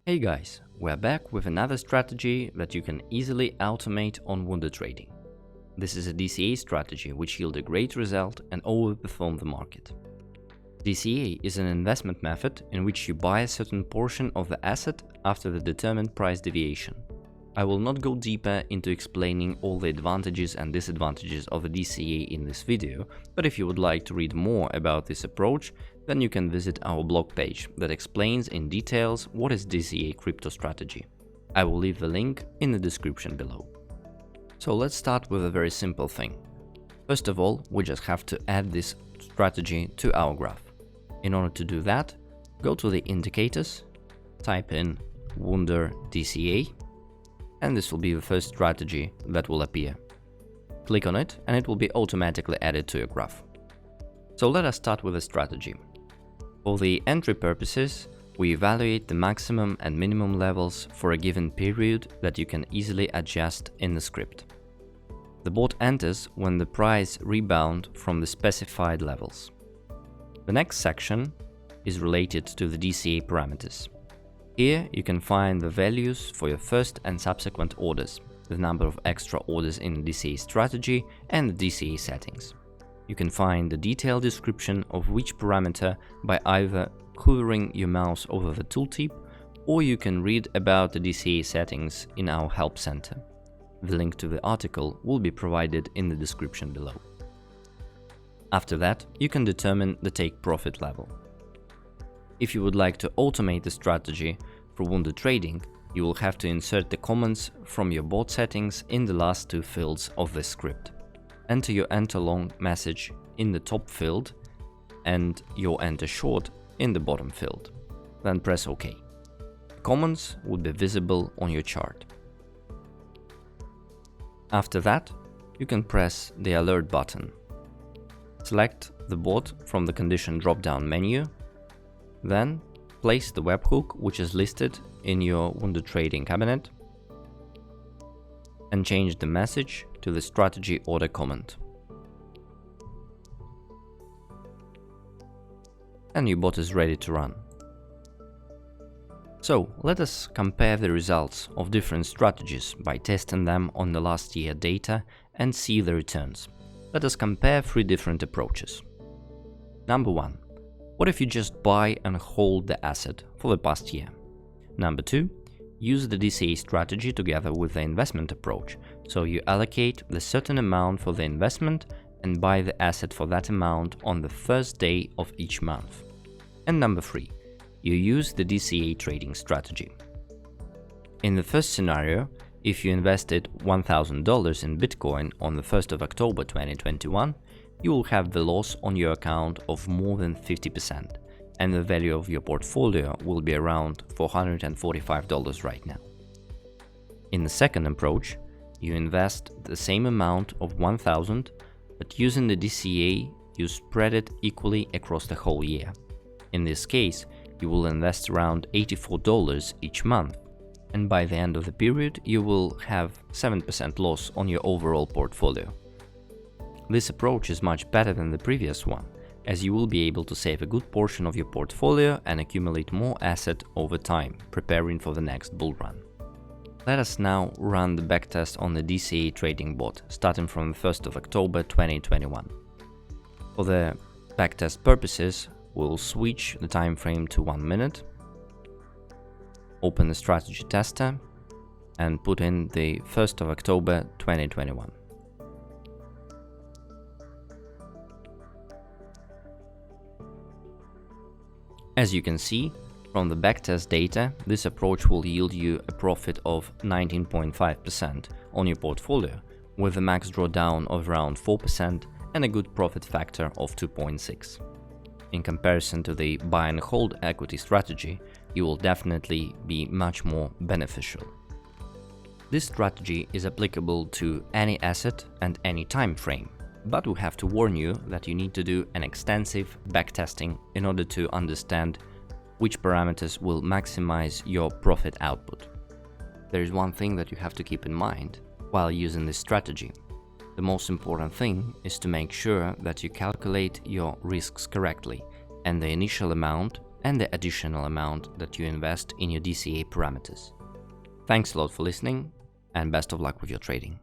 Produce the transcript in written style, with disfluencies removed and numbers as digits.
Hey guys, we're back with another strategy that you can easily automate on WunderTrading. This is a DCA strategy which yield a great result and overperform the market. DCA is an investment method in which you buy a certain portion of the asset after the determined price deviation. I will not go deeper into explaining all the advantages and disadvantages of the DCA in this video, but if you would like to read more about this approach, then you can visit our blog page that explains in details what is DCA crypto strategy. I will leave the link in the description below. So let's start with a very simple thing. First of all, we just have to add this strategy to our graph. In order to do that, go to the indicators, type in Wunder DCA, and this will be the first strategy that will appear. Click on it and it will be automatically added to your graph. So let us start with the strategy. For the entry purposes, we evaluate the maximum and minimum levels for a given period that you can easily adjust in the script. The bot enters when the price rebounds from the specified levels. The next section is related to the DCA parameters. Here you can find the values for your first and subsequent orders, the number of extra orders in the DCA strategy and the DCA settings. You can find the detailed description of which parameter by either hovering your mouse over the tooltip, or you can read about the DCA settings in our help center. The link to the article will be provided in the description below. After that, you can determine the take profit level. If you would like to automate the strategy for WunderTrading, you will have to insert the comments from your bot settings in the last two fields of the script. Enter your enter long message in the top field and your enter short in the bottom field. Then press OK. The comments would be visible on your chart. After that, you can press the alert button. Select the bot from the condition drop-down menu. Then place the webhook which is listed in your WunderTrading cabinet and change the message to the strategy order comment. And your bot is ready to run. So let us compare the results of different strategies by testing them on the last year data and see the returns. Let us compare three different approaches. Number 1. What if you just buy and hold the asset for the past year? Number 2. Use the DCA strategy together with the investment approach, so you allocate the certain amount for the investment and buy the asset for that amount on the first day of each month. And number 3. You use the DCA trading strategy. In the first scenario, if you invested $1,000 in Bitcoin on the 1st of October 2021, you will have the loss on your account of more than 50%, and the value of your portfolio will be around $445 right now. In the second approach, you invest the same amount of $1,000, but using the DCA, you spread it equally across the whole year. In this case, you will invest around $84 each month, and by the end of the period, you will have 7% loss on your overall portfolio. This approach is much better than the previous one, as you will be able to save a good portion of your portfolio and accumulate more asset over time, preparing for the next bull run. Let us now run the backtest on the DCA trading bot, starting from the 1st of October 2021. For the backtest purposes, we'll switch the time frame to 1 minute, open the strategy tester, and put in the 1st of October 2021. As you can see, from the backtest data, this approach will yield you a profit of 19.5% on your portfolio, with a max drawdown of around 4% and a good profit factor of 2.6. In comparison to the buy and hold equity strategy, you will definitely be much more beneficial. This strategy is applicable to any asset and any time frame. But we have to warn you that you need to do an extensive backtesting in order to understand which parameters will maximize your profit output. There is one thing that you have to keep in mind while using this strategy. The most important thing is to make sure that you calculate your risks correctly and the initial amount and the additional amount that you invest in your DCA parameters. Thanks a lot for listening, and best of luck with your trading.